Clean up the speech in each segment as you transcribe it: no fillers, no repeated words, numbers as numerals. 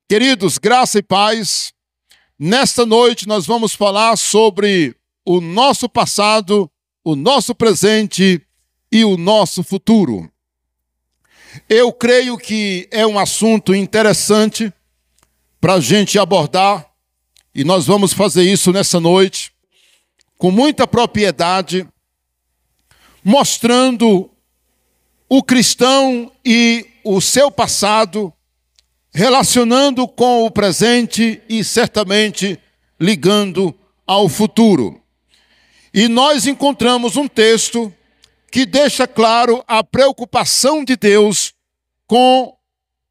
Queridos, graça e paz. Nesta noite nós vamos falar sobre o nosso passado, o nosso presente e o nosso futuro. Eu creio que é um assunto interessante para a gente abordar e nós vamos fazer isso nessa noite com muita propriedade, mostrando o cristão e o seu passado, relacionando com o presente e certamente ligando ao futuro. E nós encontramos um texto que deixa claro a preocupação de Deus com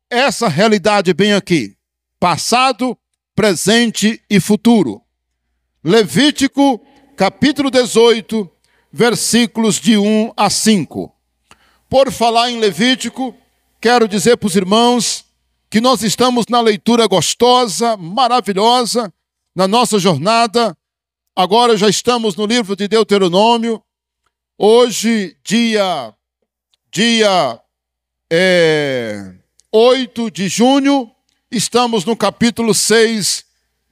essa realidade bem aqui: passado, presente e futuro. Levítico, capítulo 18, versículos de 1 a 5. Por falar em Levítico, quero dizer para os irmãos que nós estamos na leitura gostosa, maravilhosa, na nossa jornada. Agora já estamos no livro de Deuteronômio. Hoje, dia 8 de junho, estamos no capítulo 6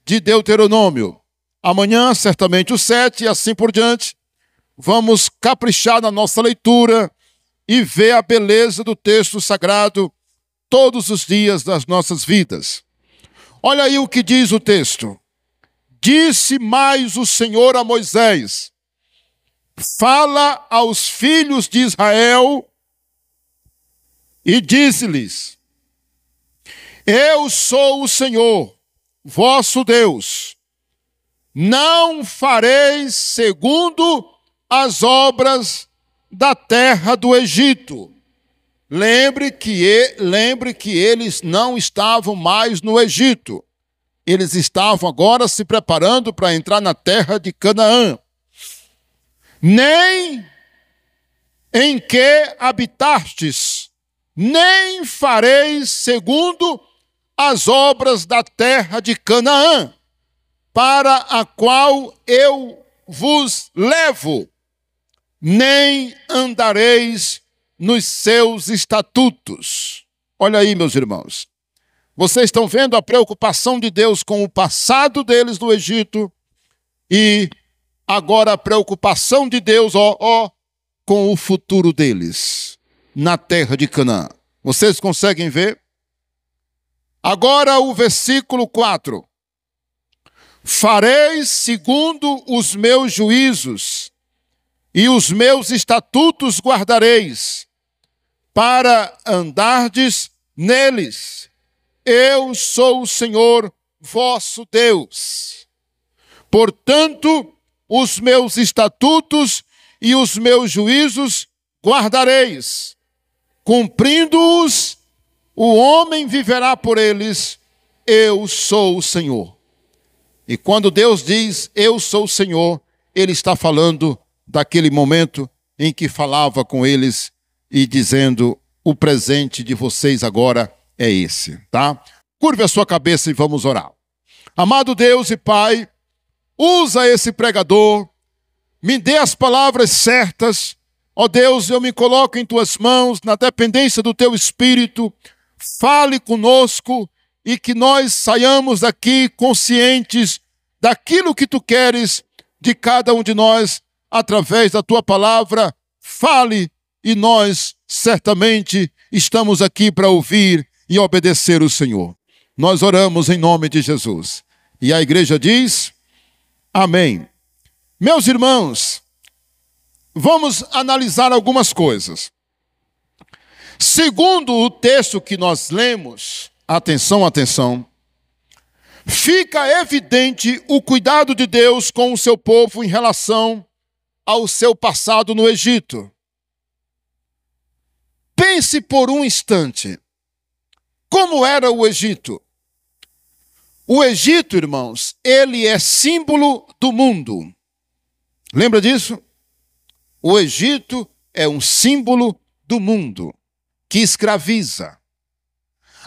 de Deuteronômio. Amanhã, certamente, o 7 e assim por diante. Vamos caprichar na nossa leitura e ver a beleza do texto sagrado todos os dias das nossas vidas. Olha aí o que diz o texto. Disse mais o Senhor a Moisés: fala aos filhos de Israel e dize-lhes: eu sou o Senhor, vosso Deus. Não fareis segundo as obras da terra do Egito. Lembre que eles não estavam mais no Egito. Eles estavam agora se preparando para entrar na terra de Canaã. Nem em que habitastes, nem fareis segundo as obras da terra de Canaã, para a qual eu vos levo, nem andareis nos seus estatutos. Olha aí, meus irmãos. Vocês estão vendo a preocupação de Deus com o passado deles no Egito e agora a preocupação de Deus, com o futuro deles na terra de Canaã. Vocês conseguem ver? Agora o versículo 4. Fareis segundo os meus juízos e os meus estatutos guardareis, para andardes neles. Eu sou o Senhor vosso Deus. Portanto, os meus estatutos e os meus juízos guardareis. Cumprindo-os, o homem viverá por eles. Eu sou o Senhor. E quando Deus diz, eu sou o Senhor, Ele está falando daquele momento em que falava com eles e dizendo, o presente de vocês agora é esse, tá? Curve a sua cabeça e vamos orar. Amado Deus e Pai, usa esse pregador, me dê as palavras certas. Ó Deus, eu me coloco em Tuas mãos, na dependência do Teu Espírito. Fale conosco e que nós saiamos daqui conscientes daquilo que Tu queres de cada um de nós, através da Tua palavra. Fale e nós certamente estamos aqui para ouvir e obedecer o Senhor. Nós oramos em nome de Jesus. E a igreja diz, amém. Meus irmãos, vamos analisar algumas coisas. Segundo o texto que nós lemos, atenção, fica evidente o cuidado de Deus com o seu povo em relação ao seu passado no Egito. Pense por um instante, como era o Egito? O Egito, irmãos, ele é símbolo do mundo. Lembra disso? O Egito é um símbolo do mundo que escraviza.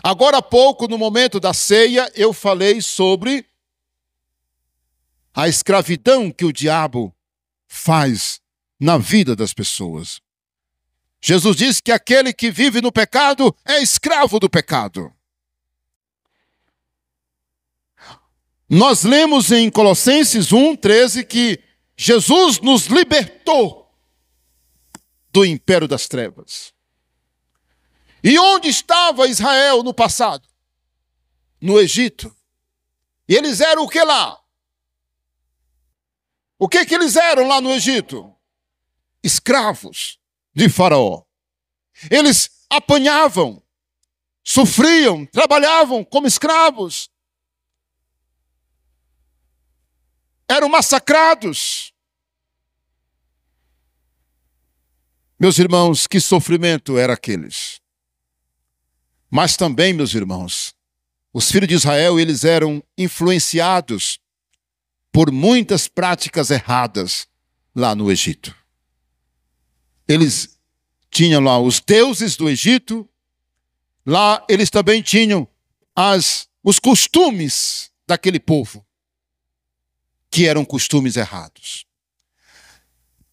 Agora há pouco, no momento da ceia, eu falei sobre a escravidão que o diabo faz na vida das pessoas. Jesus disse que aquele que vive no pecado é escravo do pecado. Nós lemos em Colossenses 1:13 que Jesus nos libertou do império das trevas. E onde estava Israel no passado? No Egito. E eles eram o que lá? O que eles eram lá no Egito? Escravos de Faraó. Eles apanhavam, sofriam, trabalhavam como escravos. Eram massacrados. Meus irmãos, que sofrimento era aqueles. Mas também, meus irmãos, os filhos de Israel, eles eram influenciados por muitas práticas erradas lá no Egito. Eles tinham lá os deuses do Egito, lá eles também tinham os costumes daquele povo, que eram costumes errados.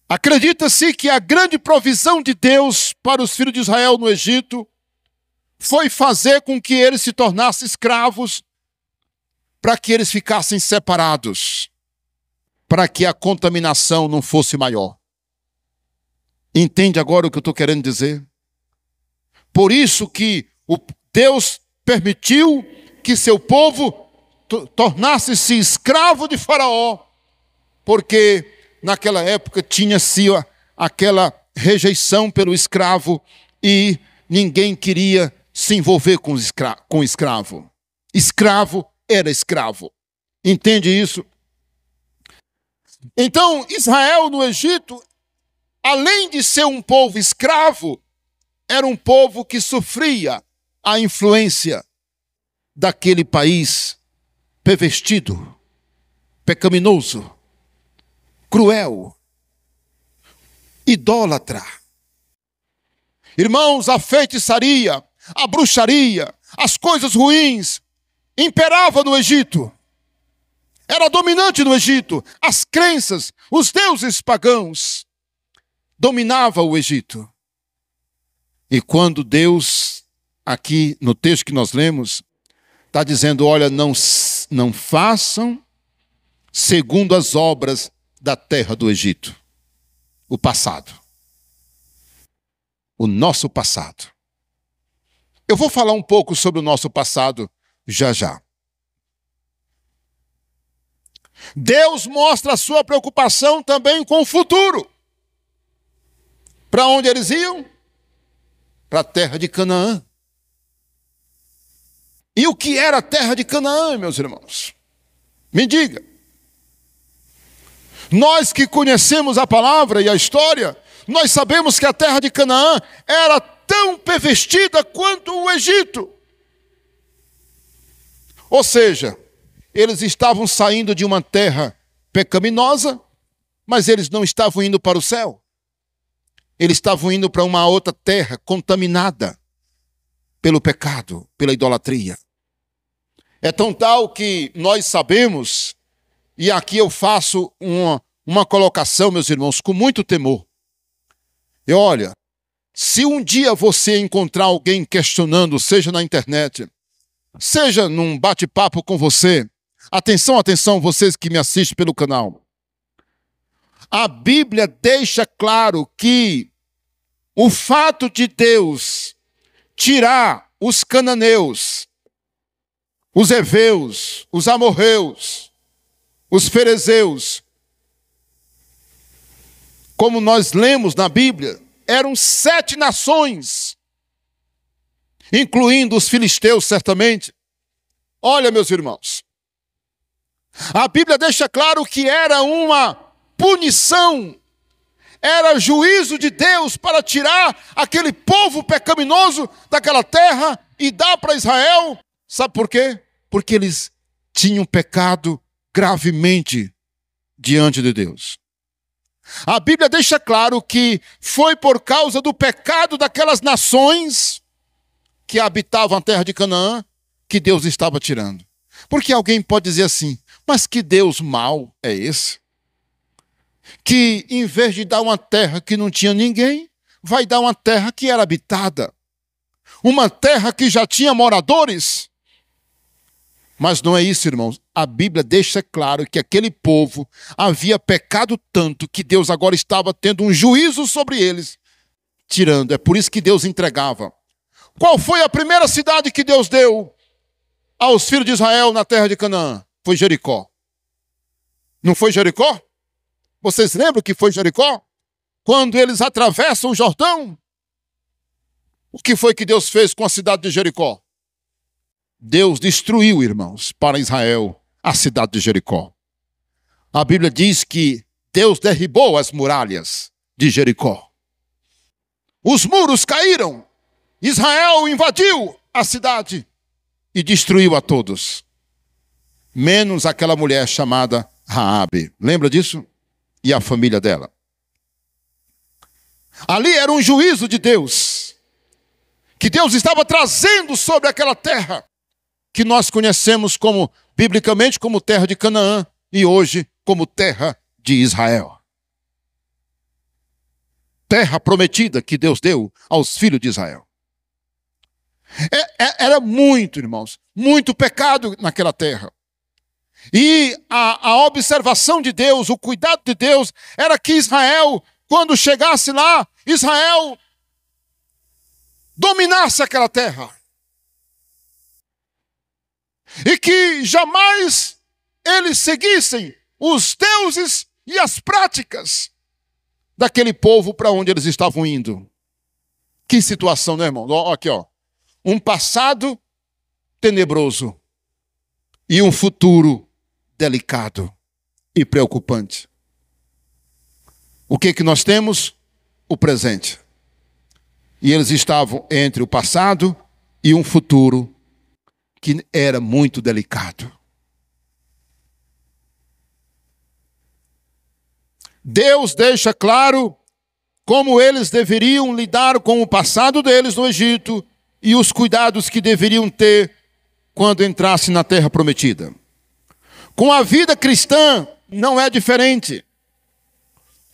Acredita-se que a grande provisão de Deus para os filhos de Israel no Egito foi fazer com que eles se tornassem escravos, para que eles ficassem separados, para que a contaminação não fosse maior. Entende agora o que eu estou querendo dizer? Por isso que Deus permitiu que seu povo tornasse-se escravo de Faraó, porque naquela época tinha-se aquela rejeição pelo escravo e ninguém queria se envolver com escravo. Escravo era escravo. Entende isso? Então, Israel no Egito, além de ser um povo escravo, era um povo que sofria a influência daquele país pervertido, pecaminoso, cruel, idólatra. Irmãos, a feitiçaria, a bruxaria, as coisas ruins imperava no Egito. Era dominante no Egito. As crenças, os deuses pagãos dominavam o Egito. E quando Deus, aqui no texto que nós lemos, está dizendo, olha, não façam segundo as obras da terra do Egito. O passado. O nosso passado. Eu vou falar um pouco sobre o nosso passado já já. Deus mostra a sua preocupação também com o futuro. Para onde eles iam? Para a terra de Canaã. E o que era a terra de Canaã, meus irmãos? Me diga. Nós que conhecemos a palavra e a história, nós sabemos que a terra de Canaã era tão pervertida quanto o Egito. Ou seja, eles estavam saindo de uma terra pecaminosa, mas eles não estavam indo para o céu. Eles estavam indo para uma outra terra contaminada pelo pecado, pela idolatria. É tão tal que nós sabemos, e aqui eu faço uma colocação, meus irmãos, com muito temor. E olha, se um dia você encontrar alguém questionando, seja na internet, seja num bate-papo com você, atenção, atenção, vocês que me assistem pelo canal. A Bíblia deixa claro que o fato de Deus tirar os cananeus, os heveus, os amorreus, os ferezeus, como nós lemos na Bíblia, eram 7 nações, incluindo os filisteus, certamente. Olha, meus irmãos, a Bíblia deixa claro que era uma punição, era juízo de Deus para tirar aquele povo pecaminoso daquela terra e dar para Israel. Sabe por quê? Porque eles tinham pecado gravemente diante de Deus. A Bíblia deixa claro que foi por causa do pecado daquelas nações que habitavam a terra de Canaã que Deus estava tirando. Porque alguém pode dizer assim, mas que Deus mau é esse? Que em vez de dar uma terra que não tinha ninguém, vai dar uma terra que era habitada. Uma terra que já tinha moradores. Mas não é isso, irmãos. A Bíblia deixa claro que aquele povo havia pecado tanto que Deus agora estava tendo um juízo sobre eles, tirando. É por isso que Deus entregava. Qual foi a primeira cidade que Deus deu aos filhos de Israel na terra de Canaã? Foi Jericó. Não foi Jericó? Vocês lembram que foi Jericó? Quando eles atravessam o Jordão, o que foi que Deus fez com a cidade de Jericó? Deus destruiu, irmãos, para Israel a cidade de Jericó. A Bíblia diz que Deus derribou as muralhas de Jericó. Os muros caíram. Israel invadiu a cidade e destruiu a todos, menos aquela mulher chamada Raabe. Lembra disso? E a família dela. Ali era um juízo de Deus, que Deus estava trazendo sobre aquela terra, que nós conhecemos como, biblicamente, como terra de Canaã, e hoje como terra de Israel. Terra prometida que Deus deu aos filhos de Israel. Era muito, irmãos, muito pecado naquela terra. E a observação de Deus, o cuidado de Deus, era que Israel, quando chegasse lá, Israel dominasse aquela terra. E que jamais eles seguissem os deuses e as práticas daquele povo para onde eles estavam indo. Que situação, né, irmão? Aqui, ó. Um passado tenebroso e um futuro delicado e preocupante. O que nós temos? O presente. E eles estavam entre o passado e um futuro que era muito delicado. Deus deixa claro como eles deveriam lidar com o passado deles no Egito e os cuidados que deveriam ter quando entrassem na terra prometida. Com a vida cristã não é diferente.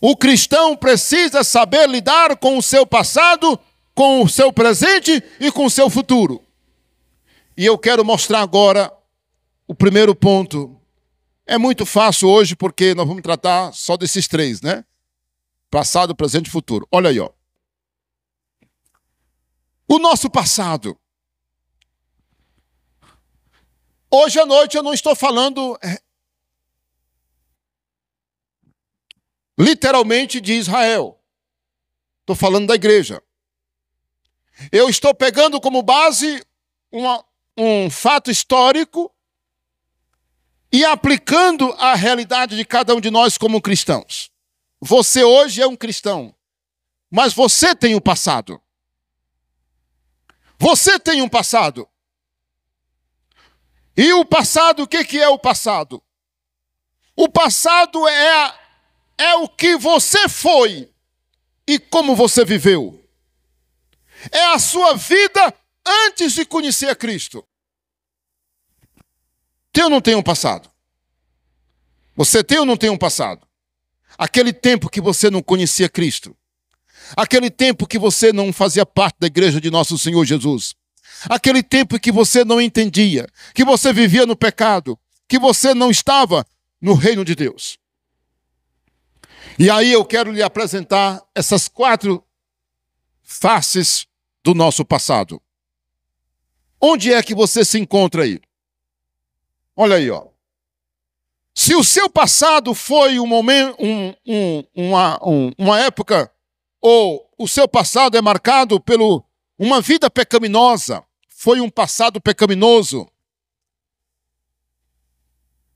O cristão precisa saber lidar com o seu passado, com o seu presente e com o seu futuro. E eu quero mostrar agora o primeiro ponto. É muito fácil hoje porque nós vamos tratar só desses três, né? Passado, presente e futuro. Olha aí, ó. O nosso passado. Hoje à noite eu não estou falando literalmente de Israel. Estou falando da igreja. Eu estou pegando como base um fato histórico e aplicando a realidade de cada um de nós como cristãos. Você hoje é um cristão, mas você tem um passado. Você tem um passado. E o passado, o que é o passado? O passado é o que você foi e como você viveu. É a sua vida antes de conhecer a Cristo. Tem ou não tem um passado? Você tem ou não tem um passado? Aquele tempo que você não conhecia Cristo. Aquele tempo que você não fazia parte da igreja de nosso Senhor Jesus. Aquele tempo que você não entendia, que você vivia no pecado, que você não estava no reino de Deus. E aí eu quero lhe apresentar essas 4 faces do nosso passado. Onde é que você se encontra aí? Olha aí, ó. Se o seu passado foi um momento, uma época, ou o seu passado é marcado por uma vida pecaminosa, foi um passado pecaminoso,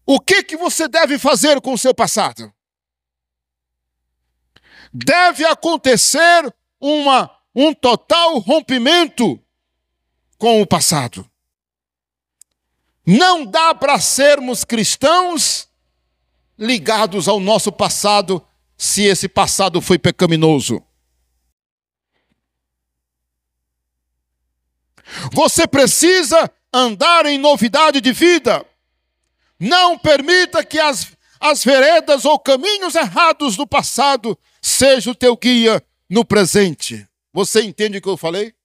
o que você deve fazer com o seu passado? Deve acontecer um total rompimento com o passado. Não dá para sermos cristãos ligados ao nosso passado se esse passado foi pecaminoso. Você precisa andar em novidade de vida. Não permita que as veredas ou caminhos errados do passado sejam o teu guia no presente. Você entende o que eu falei?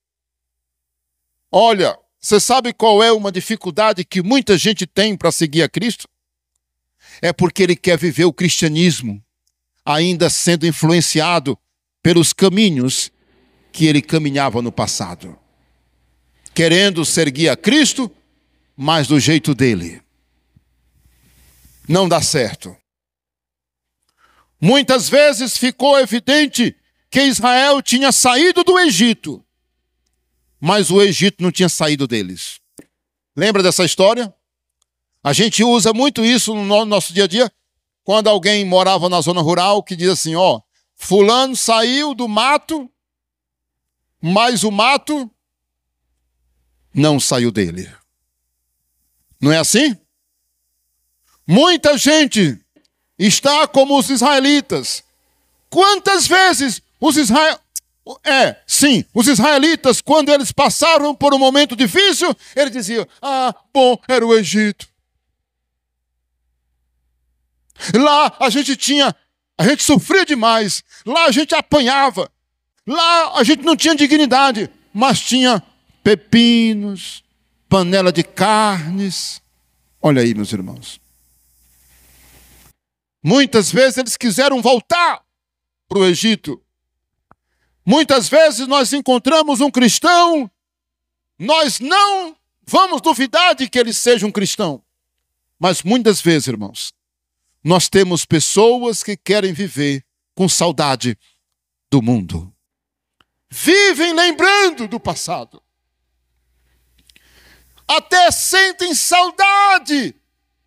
Olha, você sabe qual é uma dificuldade que muita gente tem para seguir a Cristo? É porque ele quer viver o cristianismo, ainda sendo influenciado pelos caminhos que ele caminhava no passado. Querendo seguir a Cristo, mas do jeito dele. Não dá certo. Muitas vezes ficou evidente que Israel tinha saído do Egito, mas o Egito não tinha saído deles. Lembra dessa história? A gente usa muito isso no nosso dia a dia, quando alguém morava na zona rural, que diz assim, ó, fulano saiu do mato, mas o mato não saiu dele. Não é assim? Muita gente está como os israelitas. Quantas vezes os israelitas, quando eles passaram por um momento difícil, eles diziam, bom, era o Egito. Lá a gente sofria demais, lá a gente apanhava, lá a gente não tinha dignidade, mas tinha pepinos, panela de carnes. Olha aí, meus irmãos. Muitas vezes eles quiseram voltar para o Egito. Muitas vezes nós encontramos um cristão, nós não vamos duvidar de que ele seja um cristão. Mas muitas vezes, irmãos, nós temos pessoas que querem viver com saudade do mundo. Vivem lembrando do passado. Até sentem saudade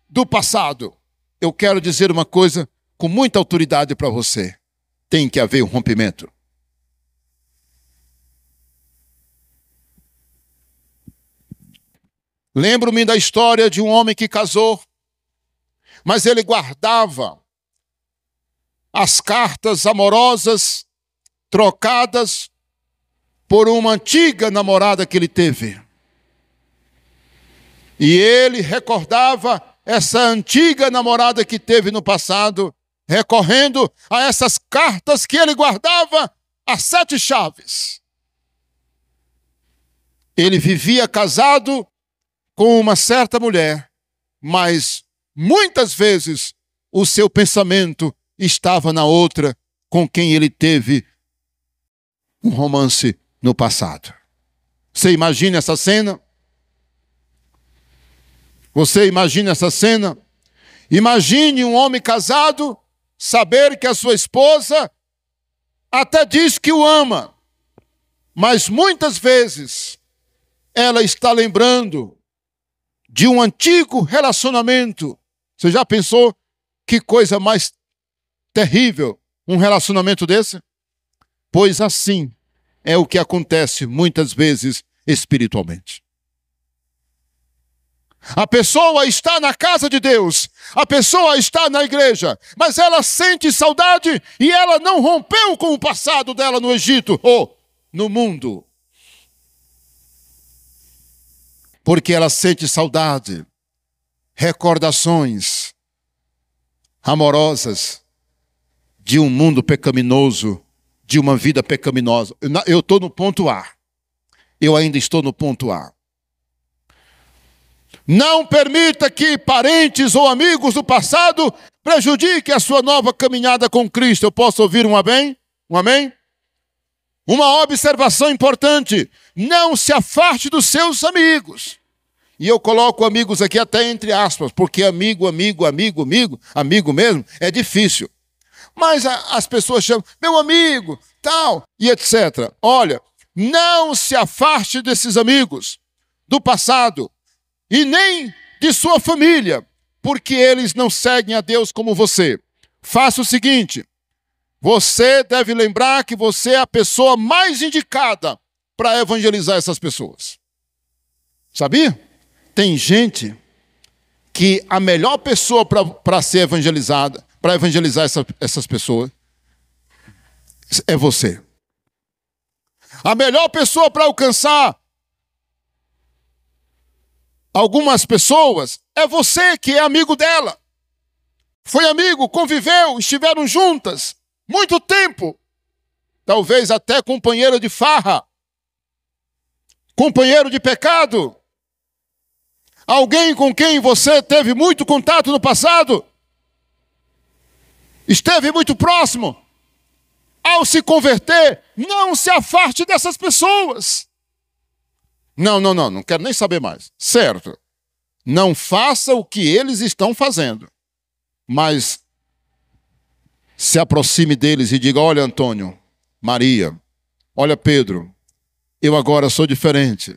do passado. Eu quero dizer uma coisa com muita autoridade para você. Tem que haver um rompimento. Lembro-me da história de um homem que casou, mas ele guardava as cartas amorosas trocadas por uma antiga namorada que ele teve. E ele recordava essa antiga namorada que teve no passado, recorrendo a essas cartas que ele guardava a 7 chaves. Ele vivia casado com uma certa mulher, mas muitas vezes o seu pensamento estava na outra com quem ele teve um romance no passado. Você imagina essa cena? Você imagina essa cena? Imagine um homem casado saber que a sua esposa até diz que o ama, mas muitas vezes ela está lembrando de um antigo relacionamento. Você já pensou que coisa mais terrível um relacionamento desse? Pois assim é o que acontece muitas vezes espiritualmente. A pessoa está na casa de Deus, a pessoa está na igreja, mas ela sente saudade e ela não rompeu com o passado dela no Egito ou no mundo. Porque ela sente saudade, recordações amorosas de um mundo pecaminoso, de uma vida pecaminosa. Eu estou no ponto A. Eu ainda estou no ponto A. Não permita que parentes ou amigos do passado prejudiquem a sua nova caminhada com Cristo. Eu posso ouvir um amém? Um amém? Uma observação importante. Não se afaste dos seus amigos. E eu coloco amigos aqui até entre aspas, porque amigo mesmo é difícil. Mas as pessoas chamam, meu amigo, tal, e etc. Olha, não se afaste desses amigos do passado e nem de sua família, porque eles não seguem a Deus como você. Faça o seguinte, você deve lembrar que você é a pessoa mais indicada para evangelizar essas pessoas. Sabia? Tem gente que a melhor pessoa para ser evangelizada, para evangelizar essas pessoas, é você. A melhor pessoa para alcançar algumas pessoas é você que é amigo dela. Foi amigo, conviveu, estiveram juntas muito tempo. Talvez até companheiro de farra, companheiro de pecado. Alguém com quem você teve muito contato no passado? Esteve muito próximo? Ao se converter, não se afaste dessas pessoas. Não quero nem saber mais. Certo. Não faça o que eles estão fazendo. Mas se aproxime deles e diga: olha, Antônio, Maria, olha, Pedro, eu agora sou diferente.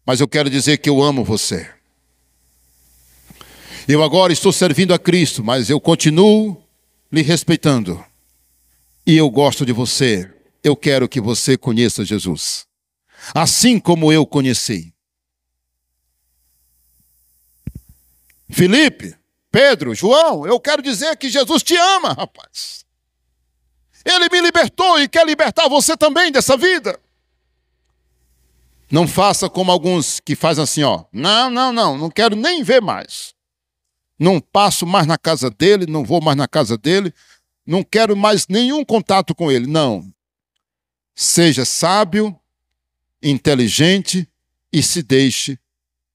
Mas eu quero dizer que eu amo você. Eu agora estou servindo a Cristo, mas eu continuo lhe respeitando. E eu gosto de você. Eu quero que você conheça Jesus, assim como eu conheci. Felipe, Pedro, João, eu quero dizer que Jesus te ama, rapaz. Ele me libertou e quer libertar você também dessa vida. Não faça como alguns que fazem assim, ó. Não quero nem ver mais. Não passo mais na casa dele, não vou mais na casa dele, não quero mais nenhum contato com ele. Não. Seja sábio, inteligente e se deixe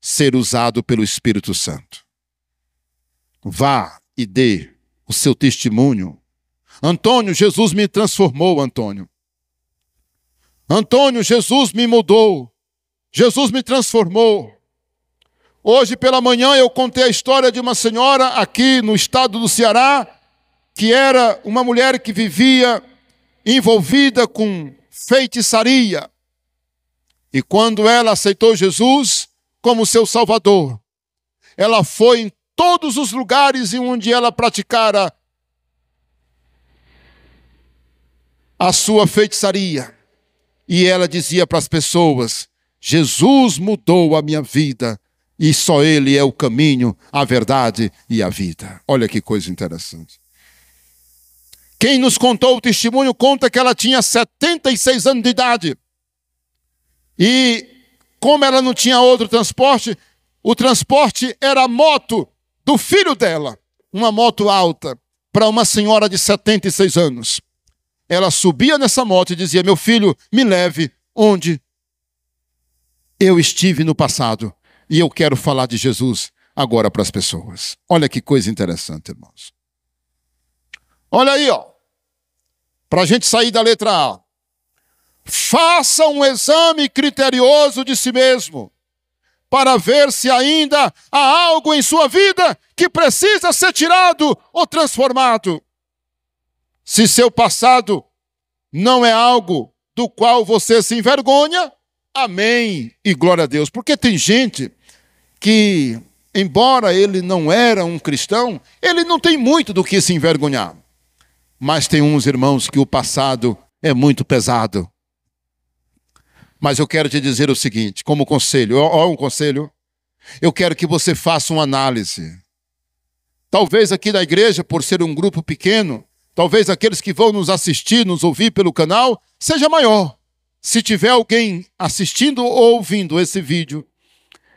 ser usado pelo Espírito Santo. Vá e dê o seu testemunho. Antônio, Jesus me transformou, Antônio. Antônio, Jesus me mudou. Jesus me transformou. Hoje pela manhã eu contei a história de uma senhora aqui no estado do Ceará, que era uma mulher que vivia envolvida com feitiçaria. E quando ela aceitou Jesus como seu Salvador, ela foi em todos os lugares onde ela praticara a sua feitiçaria. E ela dizia para as pessoas: Jesus mudou a minha vida e só Ele é o caminho, a verdade e a vida. Olha que coisa interessante. Quem nos contou o testemunho conta que ela tinha 76 anos de idade. E como ela não tinha outro transporte, o transporte era a moto do filho dela. Uma moto alta para uma senhora de 76 anos. Ela subia nessa moto e dizia: meu filho, me leve onde eu estive no passado. E eu quero falar de Jesus agora para as pessoas. Olha que coisa interessante, irmãos. Olha aí, ó. Para a gente sair da letra A. Faça um exame criterioso de si mesmo, para ver se ainda há algo em sua vida que precisa ser tirado ou transformado. Se seu passado não é algo do qual você se envergonha, amém e glória a Deus. Porque tem gente que, embora ele não era um cristão, ele não tem muito do que se envergonhar. Mas tem uns irmãos que o passado é muito pesado. Mas eu quero te dizer o seguinte, como conselho, um conselho, eu quero que você faça uma análise. Talvez aqui na igreja, por ser um grupo pequeno, talvez aqueles que vão nos assistir, nos ouvir pelo canal, seja maior. Se tiver alguém assistindo ou ouvindo esse vídeo,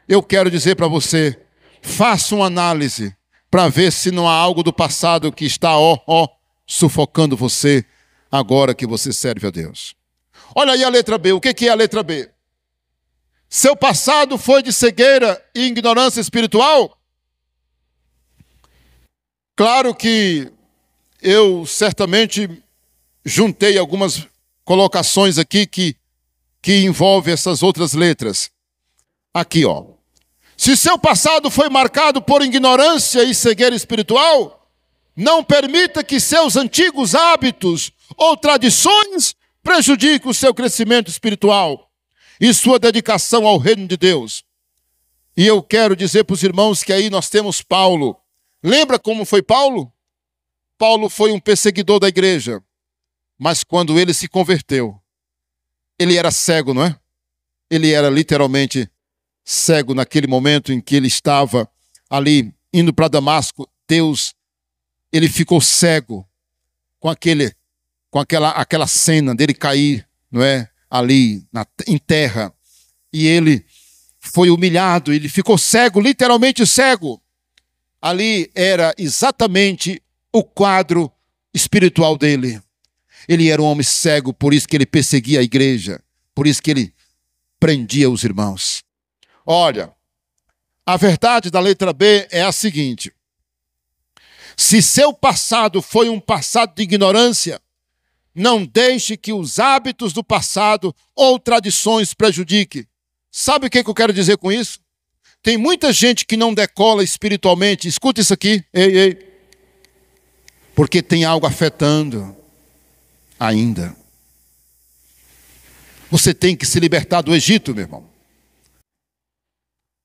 eu quero dizer para você, faça uma análise para ver se não há algo do passado que está, sufocando você agora que você serve a Deus. Olha aí a letra B. O que é a letra B? Seu passado foi de cegueira e ignorância espiritual? Claro que eu certamente juntei algumas colocações aqui que envolvem essas outras letras. Aqui, ó. Se seu passado foi marcado por ignorância e cegueira espiritual, não permita que seus antigos hábitos ou tradições prejudique o seu crescimento espiritual e sua dedicação ao reino de Deus. E eu quero dizer para os irmãos que aí nós temos Paulo. Lembra como foi Paulo? Paulo foi um perseguidor da igreja, mas quando ele se converteu, ele era cego, não é? Ele era literalmente cego naquele momento em que ele estava ali indo para Damasco. Ele ficou cego com aquela cena dele cair, não é, ali em terra, e ele foi humilhado, ele ficou cego, literalmente cego. Ali era exatamente o quadro espiritual dele. Ele era um homem cego, por isso que ele perseguia a igreja, por isso que ele prendia os irmãos. Olha, A verdade da letra B é a seguinte: se seu passado foi um passado de ignorância, não deixe que os hábitos do passado ou tradições prejudiquem. Sabe o que eu quero dizer com isso? Tem muita gente que não decola espiritualmente. Escuta isso aqui. Ei. Porque tem algo afetando ainda. Você tem que se libertar do Egito, meu irmão.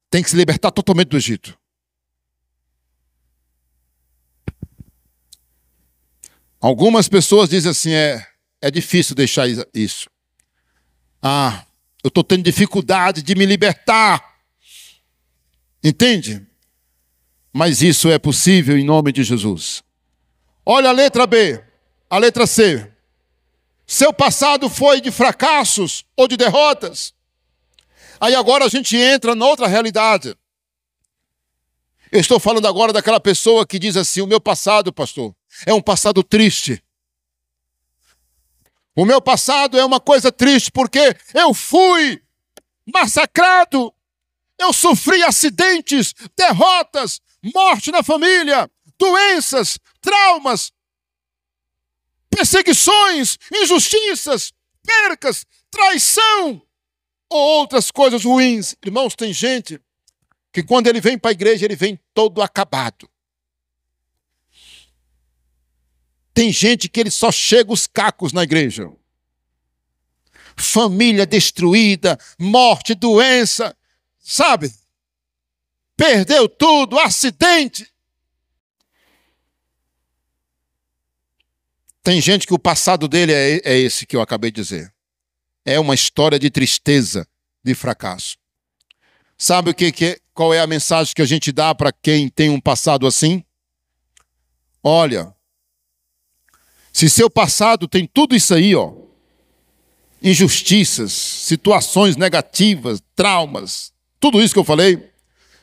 Tem que se libertar totalmente do Egito. Algumas pessoas dizem assim, é difícil deixar isso. Eu estou tendo dificuldade de me libertar. Entende? Mas isso é possível em nome de Jesus. Olha a letra B, a letra C. Seu passado foi de fracassos ou de derrotas? Aí agora a gente entra noutra realidade. Eu estou falando agora daquela pessoa que diz assim, o meu passado, pastor, é um passado triste. O meu passado é uma coisa triste porque eu fui massacrado, eu sofri acidentes, derrotas, morte na família, doenças, traumas, perseguições, injustiças, percas, traição ou outras coisas ruins. Irmãos, tem gente que quando ele vem para a igreja, ele vem todo acabado. Tem gente que ele só chega os cacos na igreja. Família destruída, morte, doença, sabe? Perdeu tudo, acidente. Tem gente que o passado dele é esse que eu acabei de dizer. É uma história de tristeza, de fracasso. Sabe qual é a mensagem que a gente dá para quem tem um passado assim? Olha, se seu passado tem tudo isso aí, injustiças, situações negativas, traumas, tudo isso que eu falei,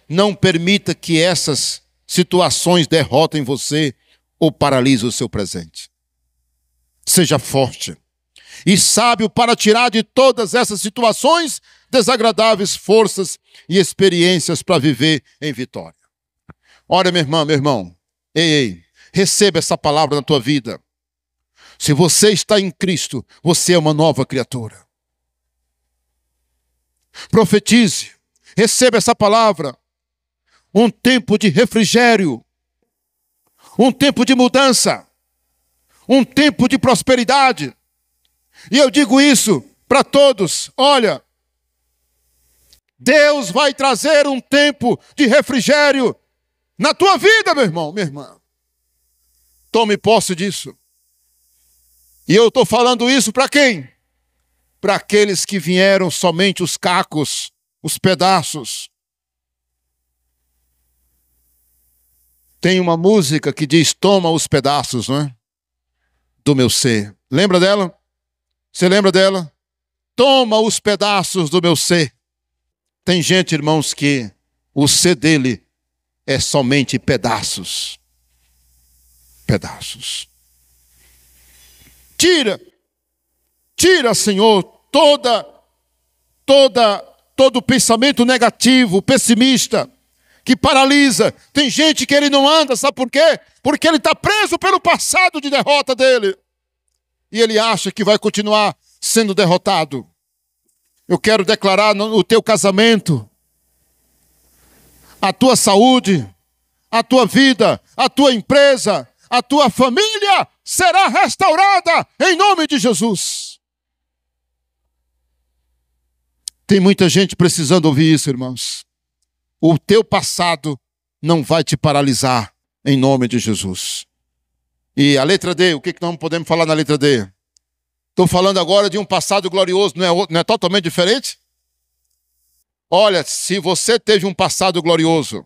não permita que essas situações derrotem você ou paralisem o seu presente. Seja forte e sábio para tirar de todas essas situações desagradáveis forças e experiências para viver em vitória. Olha, minha irmã, meu irmão, ei, receba essa palavra na tua vida. Se você está em Cristo, você é uma nova criatura. Profetize, receba essa palavra. Um tempo de refrigério, um tempo de mudança, um tempo de prosperidade. E eu digo isso para todos, olha, Deus vai trazer um tempo de refrigério na tua vida, meu irmão, minha irmã. Tome posse disso. E eu estou falando isso para quem? Para aqueles que vieram somente os cacos, os pedaços. Tem uma música que diz, toma os pedaços, não é? Do meu ser. Lembra dela? Você lembra dela? Toma os pedaços do meu ser. Tem gente, irmãos, que o ser dele é somente pedaços. Pedaços. Tira, Senhor, todo pensamento negativo, pessimista, que paralisa. Tem gente que ele não anda, sabe por quê? Porque ele está preso pelo passado de derrota dele. E ele acha que vai continuar sendo derrotado. Eu quero declarar no teu casamento, a tua saúde, a tua vida, a tua empresa, a tua família será restaurada em nome de Jesus. Tem muita gente precisando ouvir isso, irmãos. O teu passado não vai te paralisar em nome de Jesus. E a letra D, o que nós podemos falar na letra D? Estou falando agora de um passado glorioso, não é totalmente diferente? Olha, se você teve um passado glorioso,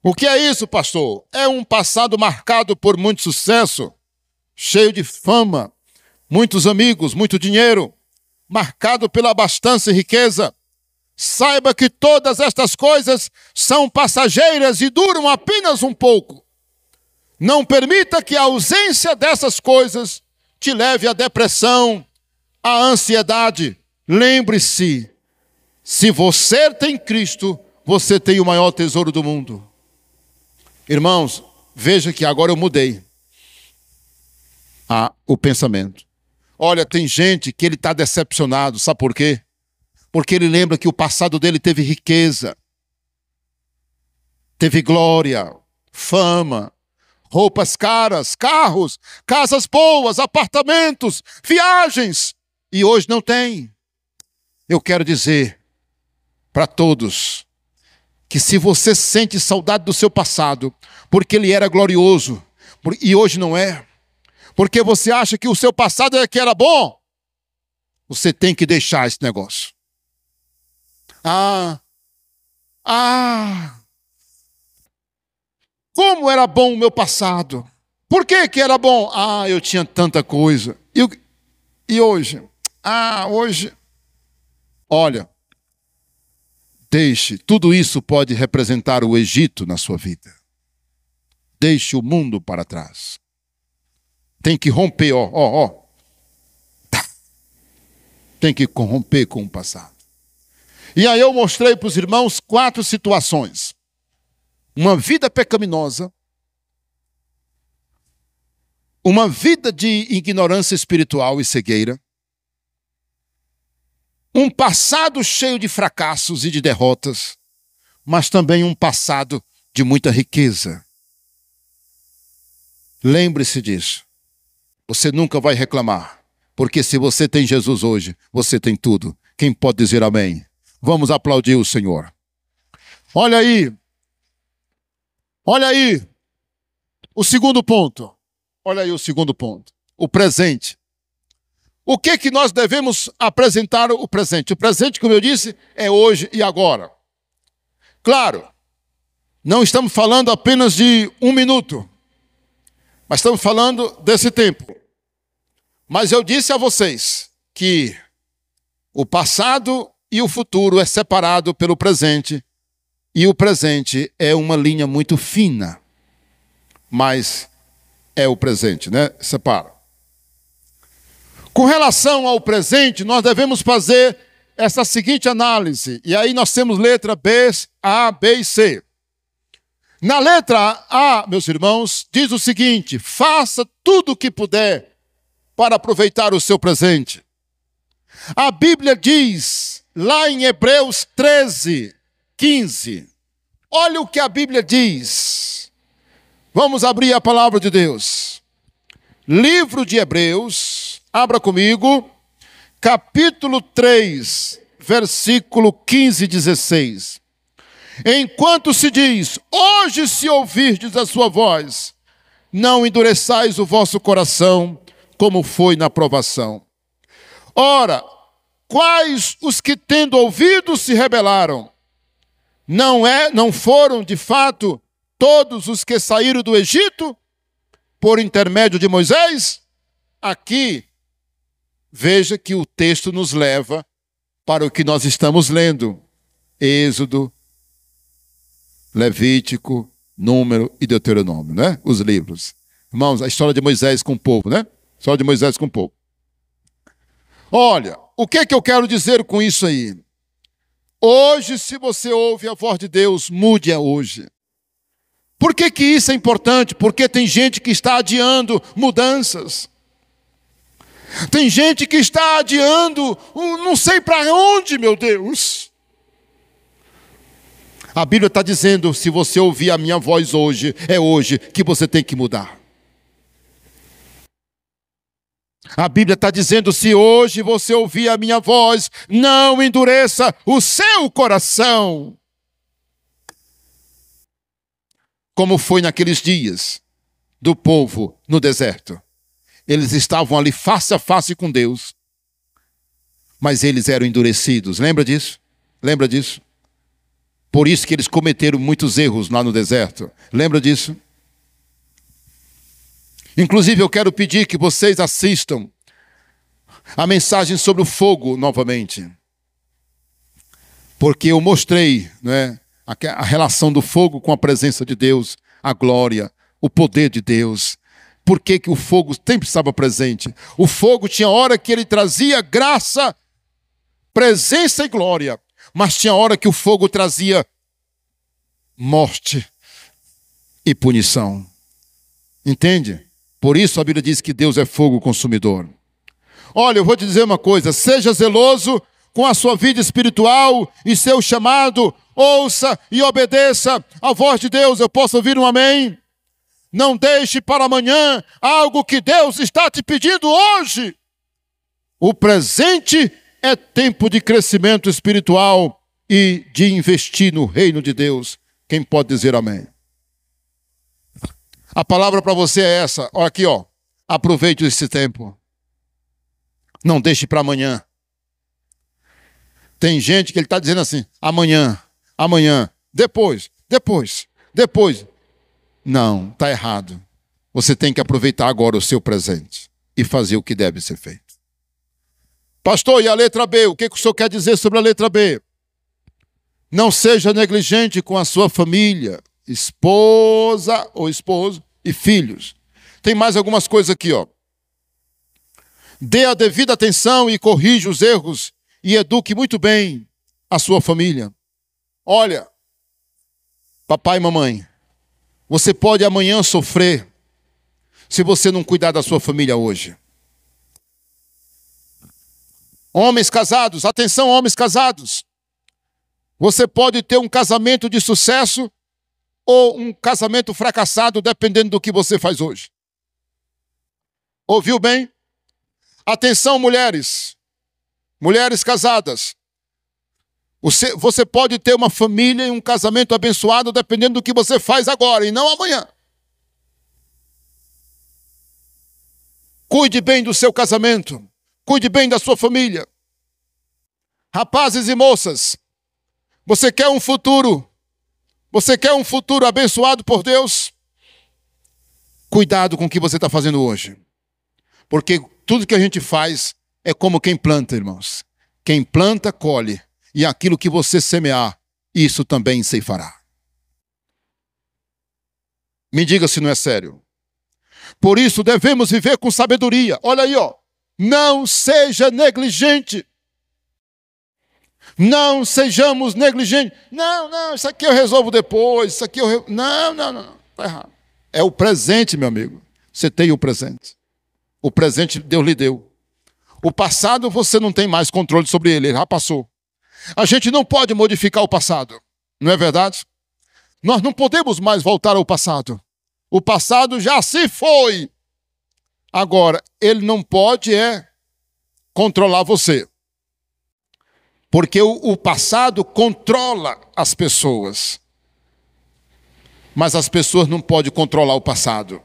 o que é isso, pastor? É um passado marcado por muito sucesso, cheio de fama, muitos amigos, muito dinheiro, marcado pela abastança e riqueza. Saiba que todas estas coisas são passageiras e duram apenas um pouco. Não permita que a ausência dessas coisas te leve à depressão, à ansiedade. Lembre-se Se você tem Cristo, você tem o maior tesouro do mundo. Irmãos, veja que agora eu mudei o pensamento. Olha, tem gente que ele está decepcionado, sabe por quê? Porque ele lembra que o passado dele teve riqueza, teve glória, fama, roupas caras, carros, casas boas, apartamentos, viagens, e hoje não tem. Eu quero dizer para todos que se você sente saudade do seu passado, porque ele era glorioso, e hoje não é, porque você acha que o seu passado é que era bom, você tem que deixar esse negócio. Como era bom o meu passado. Por que era bom? Eu tinha tanta coisa. E hoje? Hoje... Olha, deixe, tudo isso pode representar o Egito na sua vida. Deixe o mundo para trás. Tem que romper, Tá. Tem que romper com o passado. E aí eu mostrei para os irmãos 4 situações. Uma vida pecaminosa, uma vida de ignorância espiritual e cegueira, um passado cheio de fracassos e de derrotas, mas também um passado de muita riqueza. Lembre-se disso. Você nunca vai reclamar, porque se você tem Jesus hoje, você tem tudo. Quem pode dizer amém? Vamos aplaudir o Senhor. Olha aí. Olha aí. O segundo ponto. Olha aí o segundo ponto. O presente. O que nós devemos apresentar o presente? O presente, como eu disse, é hoje e agora. Claro, não estamos falando apenas de 1 minuto, mas estamos falando desse tempo. Mas eu disse a vocês que o passado e o futuro é separado pelo presente, e o presente é uma linha muito fina, mas é o presente, né? Separa. Com relação ao presente, nós devemos fazer essa seguinte análise. E aí nós temos letra B, A, B e C. Na letra A, meus irmãos, diz o seguinte: faça tudo o que puder para aproveitar o seu presente. A Bíblia diz, lá em Hebreus 13, 15. Olha o que a Bíblia diz. Vamos abrir a palavra de Deus. Livro de Hebreus, abra comigo, capítulo 3, versículo 15 e 16. Enquanto se diz, hoje se ouvirdes a sua voz, não endureçais o vosso coração, como foi na provação. Ora, quais os que tendo ouvido se rebelaram? Não foram, de fato, todos os que saíram do Egito, por intermédio de Moisés? Aqui, veja que o texto nos leva para o que nós estamos lendo. Êxodo, Levítico, Número e Deuteronômio, né? Os livros. Irmãos, a história de Moisés com o povo, né? A história de Moisés com o povo. Olha, o que eu quero dizer com isso aí? Hoje, se você ouve a voz de Deus, mude-a hoje. Por que isso é importante? Porque tem gente que está adiando mudanças. Tem gente que está adiando, não sei para onde, meu Deus. A Bíblia está dizendo, se você ouvir a minha voz hoje, é hoje que você tem que mudar. A Bíblia está dizendo, se hoje você ouvir a minha voz, não endureça o seu coração. Como foi naqueles dias do povo no deserto. Eles estavam ali face a face com Deus, mas eles eram endurecidos. Lembra disso? Lembra disso? Por isso que eles cometeram muitos erros lá no deserto. Lembra disso? Inclusive, eu quero pedir que vocês assistam a mensagem sobre o fogo novamente. Porque eu mostrei, né, a relação do fogo com a presença de Deus, a glória, o poder de Deus. Por que o fogo sempre estava presente? O fogo tinha hora que ele trazia graça, presença e glória. mas tinha hora que o fogo trazia morte e punição. Entende? Por isso a Bíblia diz que Deus é fogo consumidor. Olha, eu vou te dizer uma coisa, seja zeloso com a sua vida espiritual e seu chamado, ouça e obedeça a voz de Deus. Eu posso ouvir um amém? Não deixe para amanhã algo que Deus está te pedindo hoje. O presente é tempo de crescimento espiritual e de investir no reino de Deus. Quem pode dizer amém? A palavra para você é essa. Olha aqui, ó. Aproveite esse tempo. Não deixe para amanhã. Tem gente que ele está dizendo assim, amanhã, depois. Não, está errado. Você tem que aproveitar agora o seu presente e fazer o que deve ser feito. Pastor, e a letra B? O que o senhor quer dizer sobre a letra B? Não seja negligente com a sua família, esposa ou esposo e filhos. Tem mais algumas coisas aqui, ó. Dê a devida atenção e corrija os erros e eduque muito bem a sua família. Olha, papai e mamãe, você pode amanhã sofrer se você não cuidar da sua família hoje. Homens casados, atenção homens casados. Você pode ter um casamento de sucesso ou um casamento fracassado, dependendo do que você faz hoje. Ouviu bem? Atenção mulheres casadas. Você pode ter uma família e um casamento abençoado dependendo do que você faz agora e não amanhã. Cuide bem do seu casamento. Cuide bem da sua família. Rapazes e moças, você quer um futuro abençoado por Deus? Cuidado com o que você está fazendo hoje. Porque tudo que a gente faz é como quem planta, irmãos. Quem planta, colhe. E aquilo que você semear, isso também ceifará. Me diga se não é sério. Por isso devemos viver com sabedoria. Olha aí, ó. Não seja negligente. Não sejamos negligentes. Não, isso aqui eu resolvo depois. Isso aqui eu... Não. Está errado. É o presente, meu amigo. Você tem o presente. O presente Deus lhe deu. O passado você não tem mais controle sobre ele. Ele já passou. A gente não pode modificar o passado. Não é verdade? Nós não podemos mais voltar ao passado. O passado já se foi. Agora, ele não pode controlar você. Porque o passado controla as pessoas. Mas as pessoas não podem controlar o passado.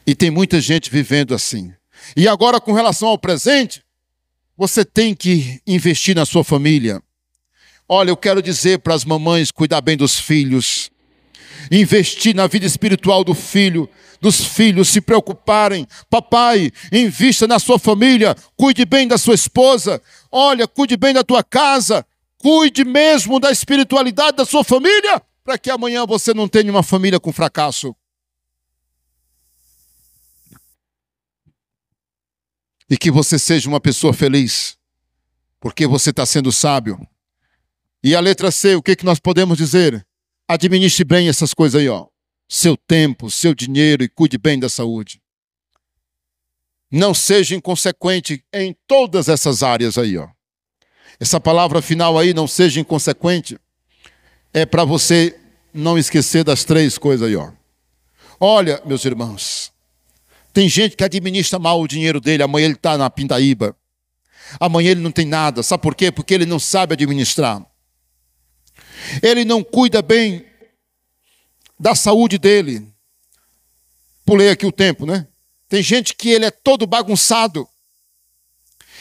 E tem muita gente vivendo assim. E agora, com relação ao presente, você tem que investir na sua família. Olha, eu quero dizer para as mamães cuidar bem dos filhos. Investir na vida espiritual dos filhos se preocuparem. Papai, invista na sua família, cuide bem da sua esposa. Olha, cuide bem da tua casa. Cuide mesmo da espiritualidade da sua família, para que amanhã você não tenha uma família com fracasso. E que você seja uma pessoa feliz, porque você está sendo sábio. E a letra C, o que nós podemos dizer? Administre bem essas coisas aí, ó. Seu tempo, seu dinheiro e cuide bem da saúde. Não seja inconsequente em todas essas áreas aí, ó. Essa palavra final aí, não seja inconsequente, é para você não esquecer das 3 coisas aí, ó. Olha, meus irmãos, tem gente que administra mal o dinheiro dele, amanhã ele está na pindaíba. Amanhã ele não tem nada. Sabe por quê? Porque ele não sabe administrar. Ele não cuida bem da saúde dele. Pulei aqui o tempo, né? Tem gente que ele é todo bagunçado.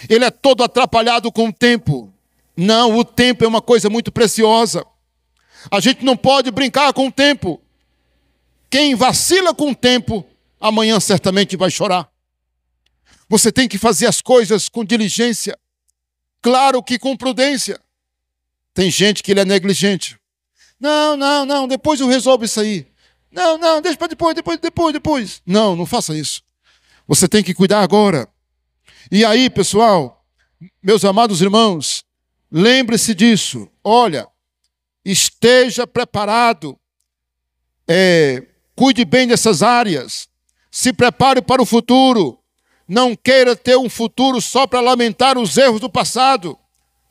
Ele é todo atrapalhado com o tempo. Não, o tempo é uma coisa muito preciosa. A gente não pode brincar com o tempo. Quem vacila com o tempo, amanhã certamente vai chorar. Você tem que fazer as coisas com diligência. Claro que com prudência. Tem gente que ele é negligente. Não, depois eu resolvo isso aí. Não, deixa para depois. Não faça isso. Você tem que cuidar agora. E aí, pessoal, meus amados irmãos, lembre-se disso. Olha, esteja preparado. Cuide bem dessas áreas. Se prepare para o futuro. Não queira ter um futuro só para lamentar os erros do passado.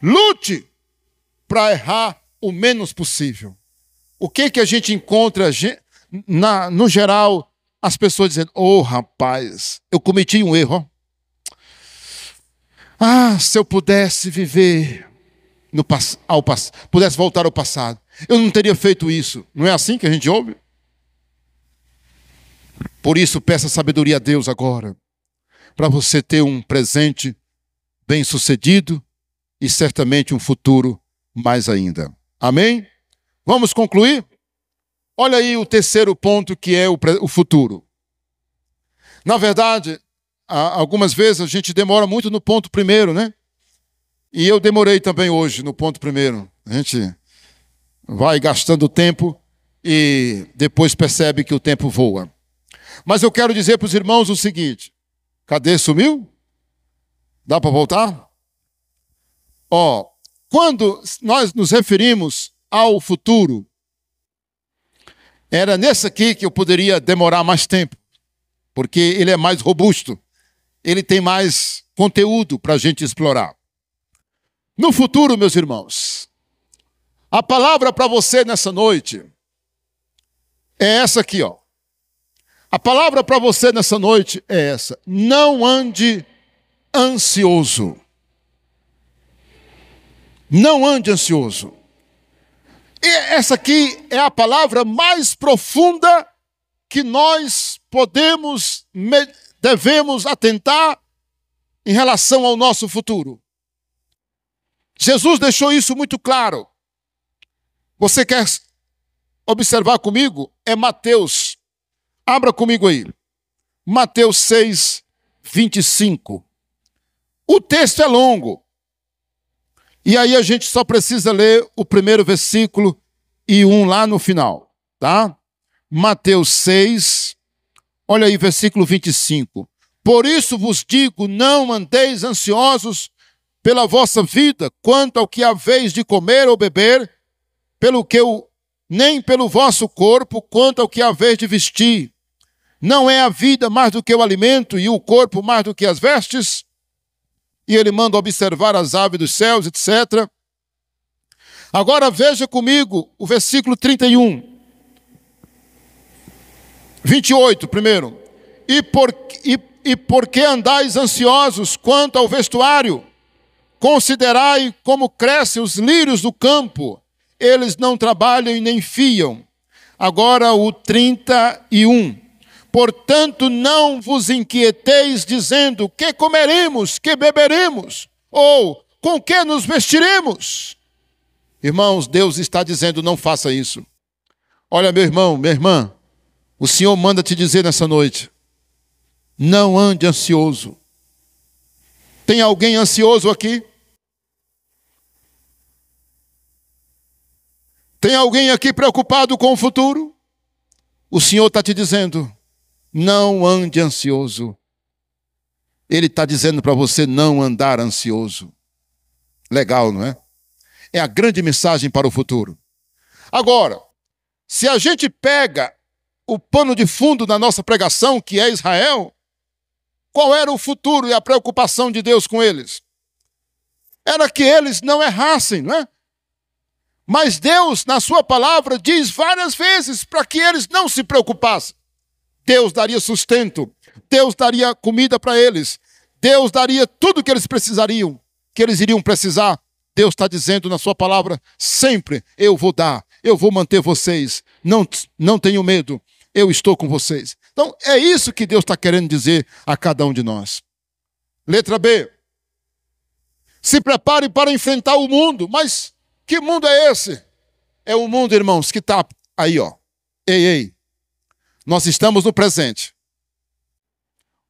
Lute para errar o menos possível. O que a gente encontra no geral, as pessoas dizendo: "Oh, rapaz, eu cometi um erro. Se eu pudesse viver pudesse voltar ao passado, eu não teria feito isso." Não é assim que a gente ouve? Por isso, peça sabedoria a Deus agora, para você ter um presente bem-sucedido e certamente um futuro mais ainda. Amém? Vamos concluir? Olha aí o terceiro ponto, que é o futuro. Na verdade, algumas vezes a gente demora muito no ponto primeiro, né? E eu demorei também hoje no ponto primeiro. A gente vai gastando tempo e depois percebe que o tempo voa. Mas eu quero dizer para os irmãos o seguinte: cadê? Sumiu? Dá para voltar? Quando nós nos referimos ao futuro, era nesse aqui que eu poderia demorar mais tempo, porque ele é mais robusto, ele tem mais conteúdo para a gente explorar. No futuro, meus irmãos, a palavra para você nessa noite é essa aqui, ó. A palavra para você nessa noite é essa: não ande ansioso. Não ande ansioso. E essa aqui é a palavra mais profunda que nós devemos atentar em relação ao nosso futuro. Jesus deixou isso muito claro. Você quer observar comigo? É Mateus. Abra comigo aí. Mateus 6, 25. O texto é longo. E aí a gente só precisa ler o primeiro versículo e lá no final, tá? Mateus 6, olha aí, versículo 25. Por isso vos digo, não andeis ansiosos pela vossa vida, quanto ao que haveis de comer ou beber, nem pelo vosso corpo, quanto ao que haveis de vestir. Não é a vida mais do que o alimento, e o corpo mais do que as vestes? E ele manda observar as aves dos céus, etc. Agora veja comigo o versículo 31. 28 primeiro. E por que andais ansiosos quanto ao vestuário? Considerai como crescem os lírios do campo. Eles não trabalham e nem fiam. Agora o 31. Portanto, não vos inquieteis dizendo: que comeremos, que beberemos, ou com que nos vestiremos? Irmãos, Deus está dizendo: não faça isso. Olha, meu irmão, minha irmã, o Senhor manda te dizer nessa noite: não ande ansioso. Tem alguém ansioso aqui? Tem alguém aqui preocupado com o futuro? O Senhor está te dizendo: não ande ansioso. Ele está dizendo para você não andar ansioso. Legal, não é? É a grande mensagem para o futuro. Agora, se a gente pega o pano de fundo da nossa pregação, que é Israel, qual era o futuro e a preocupação de Deus com eles? Era que eles não errassem, não é? Mas Deus, na sua palavra, diz várias vezes para que eles não se preocupassem. Deus daria sustento, Deus daria comida para eles, Deus daria tudo o que eles precisariam, que eles iriam precisar. Deus está dizendo na sua palavra: sempre eu vou dar, eu vou manter vocês, não tenham medo, eu estou com vocês. Então é isso que Deus está querendo dizer a cada um de nós. Letra B. Se prepare para enfrentar o mundo. Mas que mundo é esse? É o mundo, irmãos, que está aí, ó. Ei. Nós estamos no presente.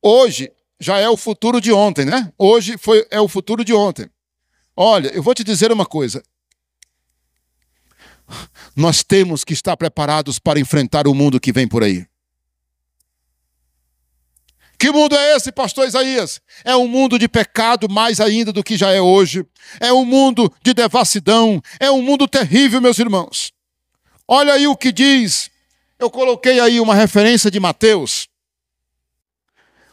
Hoje já é o futuro de ontem, né? Hoje é o futuro de ontem. Olha, eu vou te dizer uma coisa. Nós temos que estar preparados para enfrentar o mundo que vem por aí. Que mundo é esse, pastor Isaías? É um mundo de pecado mais ainda do que já é hoje. É um mundo de devassidão. É um mundo terrível, meus irmãos. Olha aí o que diz. Eu coloquei aí uma referência de Mateus.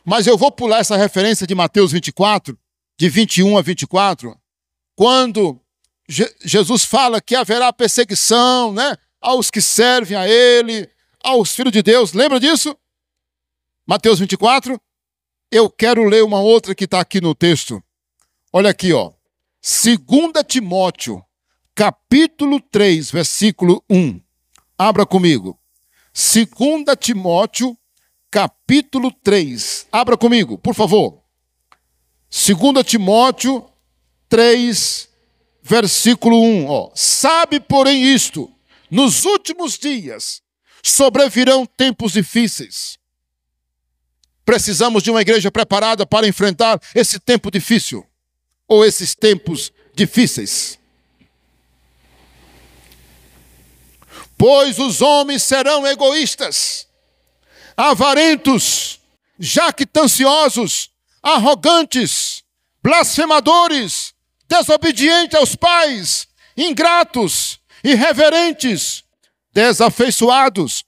Mas eu vou pular essa referência de Mateus 24, de 21 a 24, quando Jesus fala que haverá perseguição, né, aos que servem a Ele, aos filhos de Deus. Lembra disso? Mateus 24. Eu quero ler uma outra que está aqui no texto. Olha aqui, ó. 2 Timóteo, capítulo 3, versículo 1. Abra comigo. 2 Timóteo, capítulo 3. Abra comigo, por favor. 2 Timóteo 3, versículo 1. Ó. Sabe, porém, isto: nos últimos dias sobrevirão tempos difíceis. Precisamos de uma igreja preparada para enfrentar esse tempo difícil, ou esses tempos difíceis. Pois os homens serão egoístas, avarentos, jactanciosos, arrogantes, blasfemadores, desobedientes aos pais, ingratos, irreverentes, desafeiçoados,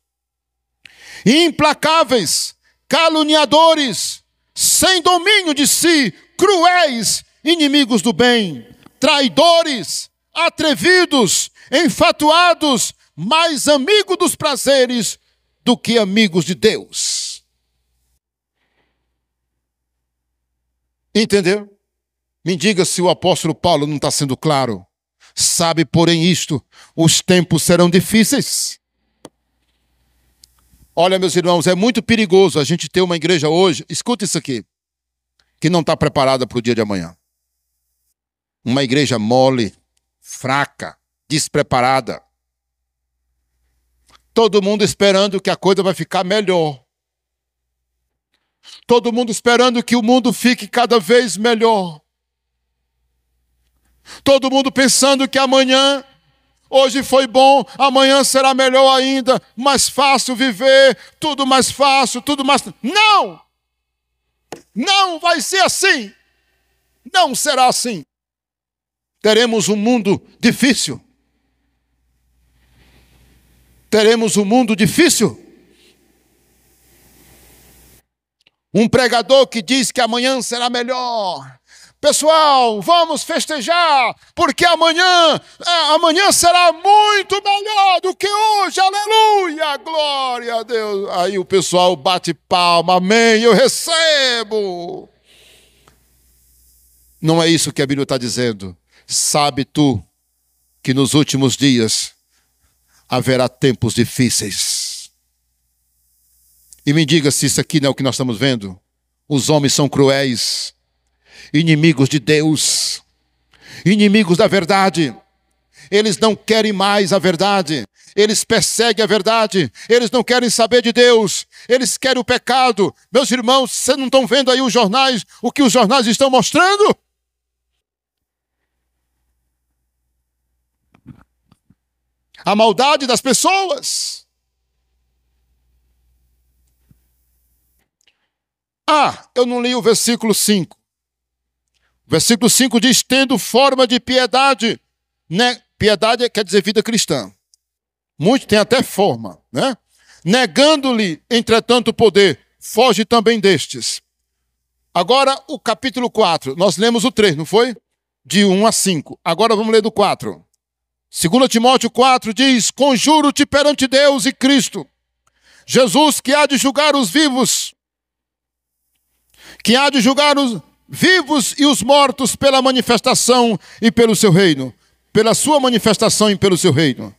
implacáveis, caluniadores, sem domínio de si, cruéis, inimigos do bem, traidores, atrevidos, enfatuados, mais amigos dos prazeres do que amigos de Deus. Entendeu? Me diga se o apóstolo Paulo não está sendo claro. Sabe, porém, isto: os tempos serão difíceis. Olha, meus irmãos, é muito perigoso a gente ter uma igreja hoje, escuta isso aqui, que não está preparada para o dia de amanhã. Uma igreja mole, fraca, despreparada. Todo mundo esperando que a coisa vai ficar melhor. Todo mundo esperando que o mundo fique cada vez melhor. Todo mundo pensando que amanhã, hoje foi bom, amanhã será melhor ainda, mais fácil viver, tudo mais fácil, tudo mais... Não! Não vai ser assim. Não será assim. Teremos um mundo difícil. Teremos um mundo difícil. Um pregador que diz que amanhã será melhor. Pessoal, vamos festejar, porque amanhã será muito melhor do que hoje, aleluia, glória a Deus. Aí o pessoal bate palma, amém, eu recebo. Não é isso que a Bíblia está dizendo. Sabe tu que nos últimos dias haverá tempos difíceis. E me diga se isso aqui não é o que nós estamos vendo. Os homens são cruéis, inimigos de Deus, inimigos da verdade. Eles não querem mais a verdade. Eles perseguem a verdade. Eles não querem saber de Deus. Eles querem o pecado. Meus irmãos, vocês não estão vendo aí os jornais, o que os jornais estão mostrando? A maldade das pessoas. Eu não li o versículo 5. O versículo 5 diz: tendo forma de piedade. Né? Piedade quer dizer vida cristã. Muitos têm até forma, né? Negando-lhe, entretanto, o poder, foge também destes. Agora, o capítulo 4. Nós lemos o 3, não foi? De 1 a 5. Agora vamos ler do 4. 2 Timóteo 4 diz: conjuro-te perante Deus e Cristo, Jesus, que há de julgar os vivos, e os mortos pela manifestação e pelo seu reino. Pela sua manifestação e pelo seu reino.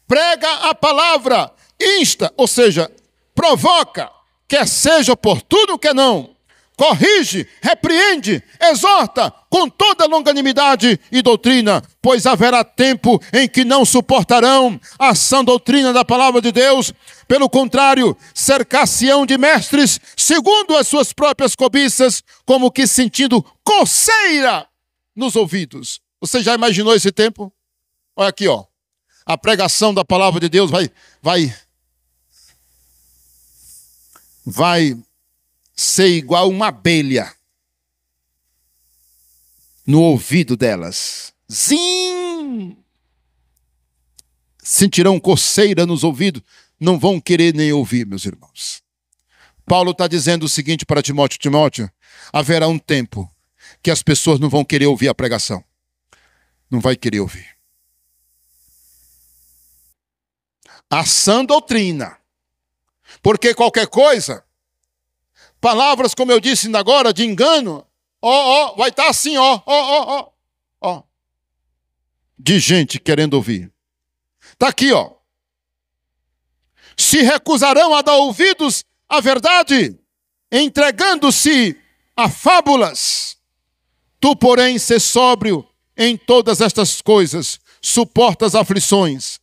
Prega a palavra, insta, ou seja, provoca, quer seja oportuno, quer não. Corrige, repreende, exorta com toda longanimidade e doutrina, pois haverá tempo em que não suportarão a sã doutrina da palavra de Deus. Pelo contrário, cercar-se-ão de mestres, segundo as suas próprias cobiças, como que sentindo coceira nos ouvidos. Você já imaginou esse tempo? Olha aqui, ó. A pregação da palavra de Deus vai ser igual uma abelha no ouvido delas. Zim! Sentirão coceira nos ouvidos, não vão querer nem ouvir, meus irmãos. Paulo está dizendo o seguinte para Timóteo: Timóteo, haverá um tempo que as pessoas não vão querer ouvir a pregação. Não vai querer ouvir. A sã doutrina. Porque qualquer coisa, palavras, como eu disse ainda agora, de engano, vai estar assim, de gente querendo ouvir. Está aqui, se recusarão a dar ouvidos à verdade, entregando-se a fábulas. Tu, porém, sê sóbrio em todas estas coisas, suporta as aflições.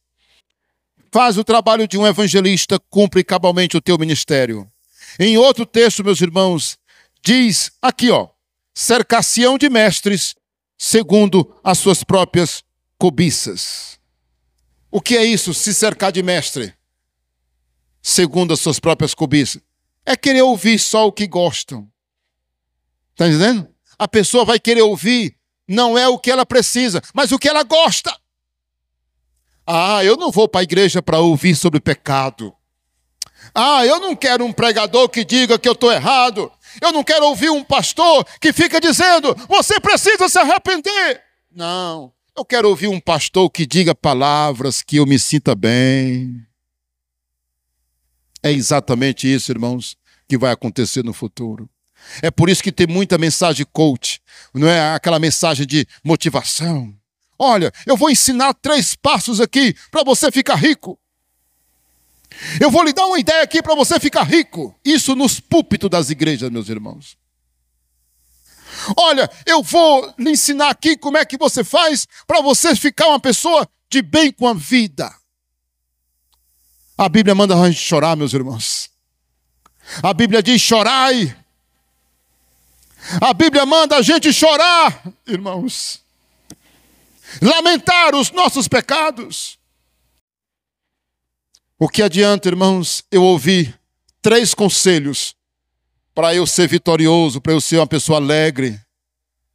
Faz o trabalho de um evangelista, cumpre cabalmente o teu ministério. Em outro texto, meus irmãos, diz aqui, cercar-se-ão de mestres, segundo as suas próprias cobiças. O que é isso, se cercar de mestre? Segundo as suas próprias cobiças. É querer ouvir só o que gostam. Está entendendo? A pessoa vai querer ouvir, não é o que ela precisa, mas o que ela gosta. Eu não vou para a igreja para ouvir sobre pecado. Eu não quero um pregador que diga que eu estou errado. Eu não quero ouvir um pastor que fica dizendo, você precisa se arrepender. Não, eu quero ouvir um pastor que diga palavras que eu me sinta bem. É exatamente isso, irmãos, que vai acontecer no futuro. É por isso que tem muita mensagem coach, não é aquela mensagem de motivação. Olha, eu vou ensinar 3 passos aqui para você ficar rico. Eu vou lhe dar uma ideia aqui para você ficar rico. Isso nos púlpitos das igrejas, meus irmãos. Olha, eu vou lhe ensinar aqui como é que você faz para você ficar uma pessoa de bem com a vida. A Bíblia manda a gente chorar, meus irmãos. A Bíblia diz chorai. A Bíblia manda a gente chorar, irmãos. Lamentar os nossos pecados. O que adianta, irmãos, eu ouvir 3 conselhos para eu ser vitorioso, para eu ser uma pessoa alegre,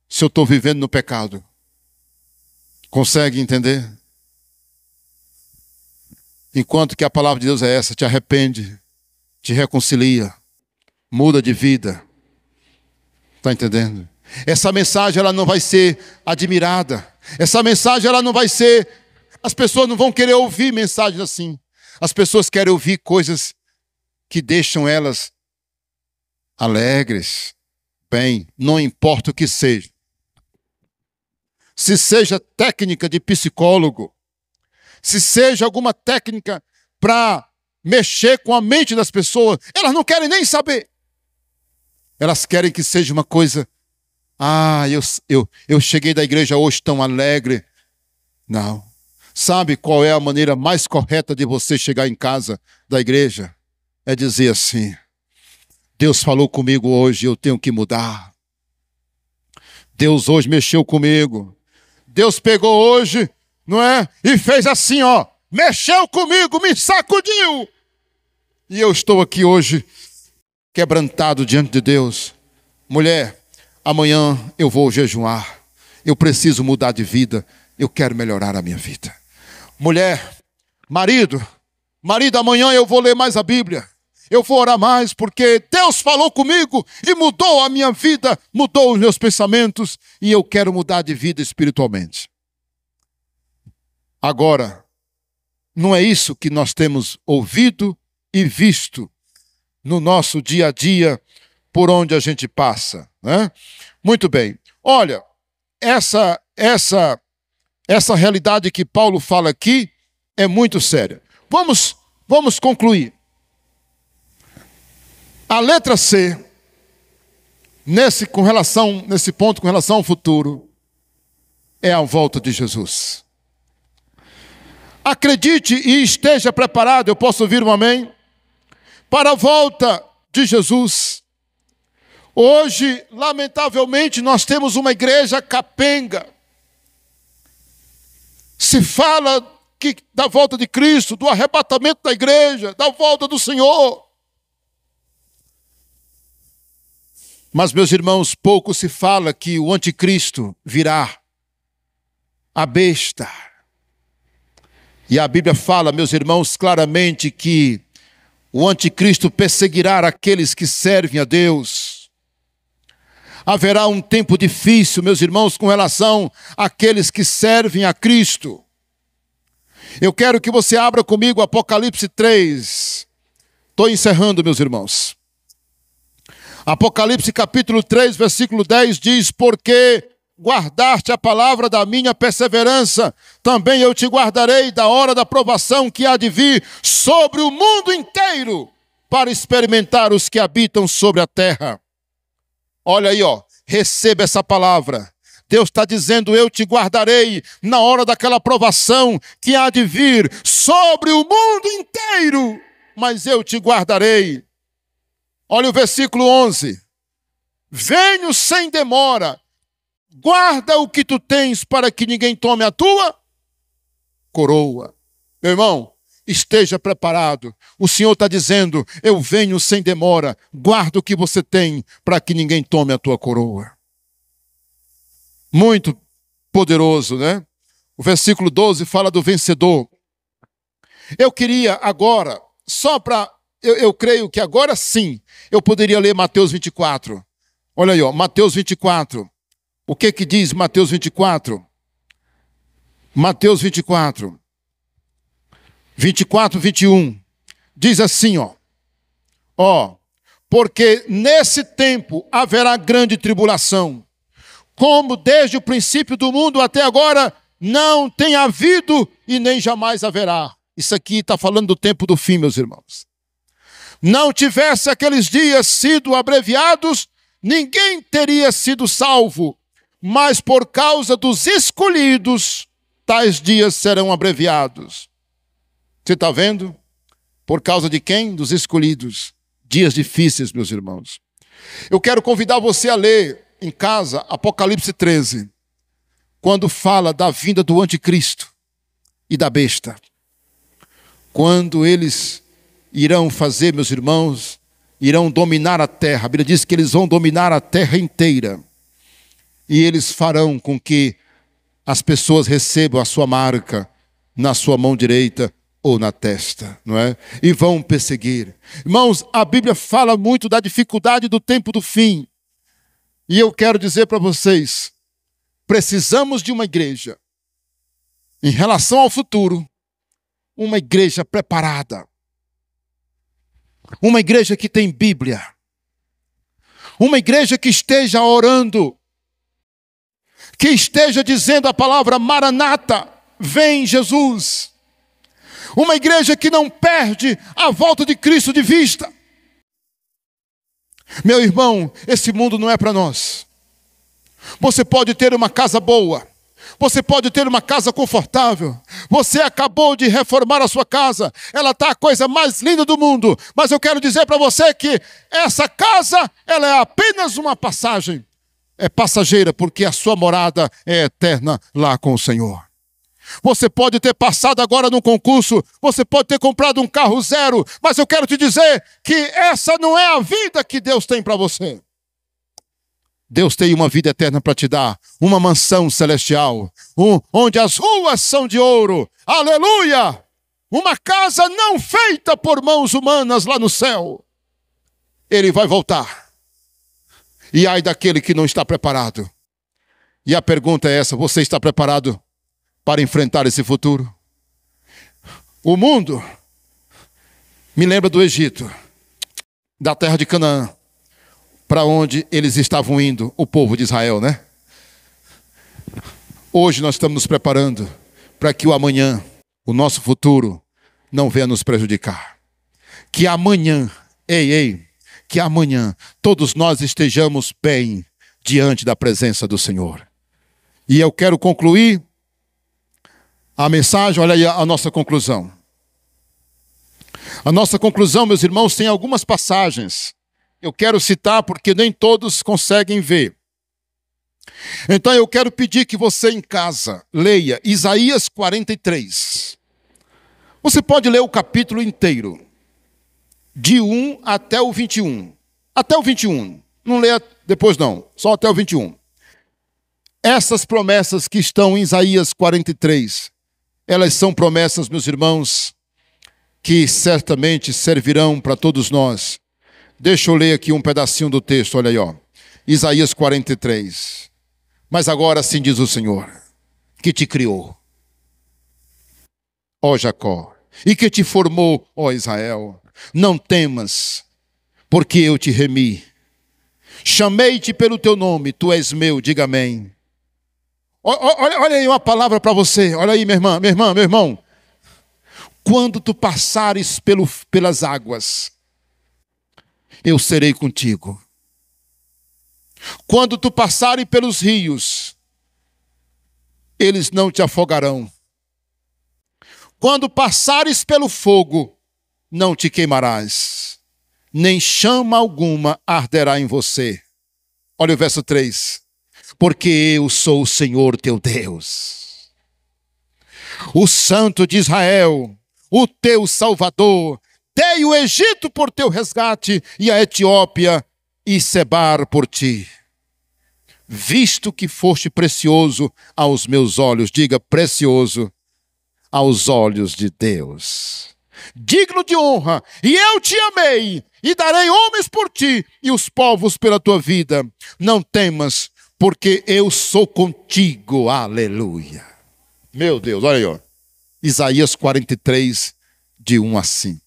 se eu estou vivendo no pecado? Consegue entender? Enquanto que a palavra de Deus é essa: te arrepende, te reconcilia, muda de vida. Está entendendo? Essa mensagem ela não vai ser admirada. Essa mensagem ela não vai ser... As pessoas não vão querer ouvir mensagens assim. As pessoas querem ouvir coisas que deixam elas alegres. Bem, não importa o que seja. Se seja técnica de psicólogo, se seja alguma técnica para mexer com a mente das pessoas, elas não querem nem saber. Elas querem que seja uma coisa... eu cheguei da igreja hoje tão alegre. Não. Sabe qual é a maneira mais correta de você chegar em casa da igreja? É dizer assim: Deus falou comigo hoje, eu tenho que mudar. Deus hoje mexeu comigo. Deus pegou hoje, não é? E fez assim, mexeu comigo, me sacudiu. E eu estou aqui hoje quebrantado diante de Deus. Mulher, amanhã eu vou jejuar. Eu preciso mudar de vida. Eu quero melhorar a minha vida. Mulher, marido, amanhã eu vou ler mais a Bíblia. Eu vou orar mais porque Deus falou comigo e mudou a minha vida, mudou os meus pensamentos e eu quero mudar de vida espiritualmente. Agora, não é isso que nós temos ouvido e visto no nosso dia a dia, por onde a gente passa, né? Muito bem. Olha, essa realidade que Paulo fala aqui é muito séria. Vamos concluir. A letra C, nesse ponto com relação ao futuro, é a volta de Jesus. Acredite e esteja preparado, eu posso ouvir um amém? Para a volta de Jesus. Hoje, lamentavelmente, nós temos uma igreja capenga. Se fala da volta de Cristo, do arrebatamento da igreja, da volta do Senhor. Mas, meus irmãos, pouco se fala que o anticristo virá, a besta. E a Bíblia fala, meus irmãos, claramente que o anticristo perseguirá aqueles que servem a Deus. Haverá um tempo difícil, meus irmãos, com relação àqueles que servem a Cristo. Eu quero que você abra comigo Apocalipse 3. Estou encerrando, meus irmãos. Apocalipse capítulo 3, versículo 10 diz: porque guardaste a palavra da minha perseverança, também eu te guardarei da hora da provação que há de vir sobre o mundo inteiro, para experimentar os que habitam sobre a terra. Olha aí, receba essa palavra. Deus está dizendo: eu te guardarei na hora daquela provação que há de vir sobre o mundo inteiro, mas eu te guardarei. Olha o versículo 11. Venho sem demora, guarda o que tu tens para que ninguém tome a tua coroa. Meu irmão, esteja preparado. O Senhor está dizendo: eu venho sem demora, guarda o que você tem para que ninguém tome a tua coroa. Muito poderoso, né? O versículo 12 fala do vencedor. Eu queria agora, só para... Eu creio que agora sim eu poderia ler Mateus 24. Olha aí, Mateus 24. O que diz Mateus 24? Mateus 24. 24, 21. Diz assim, porque nesse tempo haverá grande tribulação, como desde o princípio do mundo até agora não tem havido e nem jamais haverá. Isso aqui está falando do tempo do fim, meus irmãos. Não tivesse aqueles dias sido abreviados, ninguém teria sido salvo, mas por causa dos escolhidos, tais dias serão abreviados. Você está vendo? Por causa de quem? Dos escolhidos. Dias difíceis, meus irmãos. Eu quero convidar você a ler em casa Apocalipse 13, quando fala da vinda do anticristo e da besta. Quando eles irão fazer, meus irmãos, irão dominar a terra. A Bíblia diz que eles vão dominar a terra inteira. E eles farão com que as pessoas recebam a sua marca na sua mão direita ou na testa, não é? E vão perseguir. Irmãos, a Bíblia fala muito da dificuldade do tempo do fim. E eu quero dizer para vocês, precisamos de uma igreja, em relação ao futuro, uma igreja preparada. Uma igreja que tem Bíblia. Uma igreja que esteja orando. Que esteja dizendo a palavra Maranata, vem Jesus. Uma igreja que não perde a volta de Cristo de vista. Meu irmão, esse mundo não é para nós. Você pode ter uma casa boa. Você pode ter uma casa confortável. Você acabou de reformar a sua casa. Ela está a coisa mais linda do mundo. Mas eu quero dizer para você que essa casa, ela é apenas uma passagem. É passageira, porque a sua morada é eterna lá com o Senhor. Você pode ter passado agora num concurso. Você pode ter comprado um carro zero. Mas eu quero te dizer que essa não é a vida que Deus tem para você. Deus tem uma vida eterna para te dar, uma mansão celestial, onde as ruas são de ouro, aleluia! Uma casa não feita por mãos humanas lá no céu. Ele vai voltar. E ai daquele que não está preparado. E a pergunta é essa: você está preparado para enfrentar esse futuro? O mundo me lembra do Egito, da terra de Canaã, para onde eles estavam indo, o povo de Israel, né? Hoje nós estamos nos preparando para que o amanhã, o nosso futuro, não venha nos prejudicar. Que amanhã, que amanhã todos nós estejamos bem diante da presença do Senhor. E eu quero concluir a mensagem, olha aí a nossa conclusão. A nossa conclusão, meus irmãos, tem algumas passagens. Eu quero citar porque nem todos conseguem ver. Então eu quero pedir que você em casa leia Isaías 43. Você pode ler o capítulo inteiro, de 1 até o 21. Até o 21. Não leia depois não, só até o 21. Essas promessas que estão em Isaías 43, elas são promessas, meus irmãos, que certamente servirão para todos nós. Deixa eu ler aqui um pedacinho do texto, olha aí, ó. Isaías 43. Mas agora assim diz o Senhor, que te criou, ó Jacó, e que te formou, ó Israel. Não temas, porque eu te remi. Chamei-te pelo teu nome, tu és meu, diga amém. Olha aí uma palavra para você, olha aí, minha irmã, meu irmão. Quando tu passares pelas águas, eu serei contigo. Quando tu passares pelos rios, eles não te afogarão. Quando passares pelo fogo, não te queimarás, nem chama alguma arderá em você. Olha o verso 3. Porque eu sou o Senhor teu Deus, o Santo de Israel, o teu Salvador. Dei o Egito por teu resgate e a Etiópia e Sebar por ti. Visto que foste precioso aos meus olhos, diga precioso aos olhos de Deus. Digno de honra, e eu te amei, e darei homens por ti e os povos pela tua vida. Não temas, porque eu sou contigo, aleluia. Meu Deus, olha aí, ó. Isaías 43, de 1 a 5.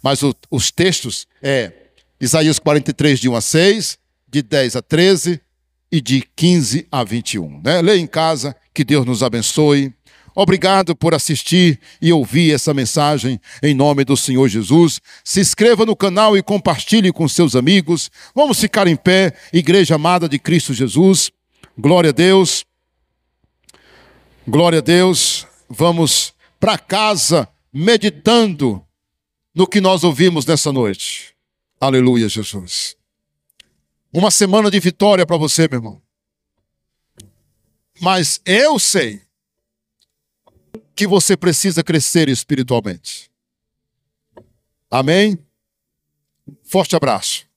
Mas os textos Isaías 43, de 1 a 6, de 10 a 13 e de 15 a 21. Né? Leia em casa, que Deus nos abençoe. Obrigado por assistir e ouvir essa mensagem em nome do Senhor Jesus. Se inscreva no canal e compartilhe com seus amigos. Vamos ficar em pé, igreja amada de Cristo Jesus. Glória a Deus. Glória a Deus. Vamos para casa meditando no que nós ouvimos nessa noite. Aleluia, Jesus. Uma semana de vitória para você, meu irmão. Mas eu sei que você precisa crescer espiritualmente. Amém? Forte abraço.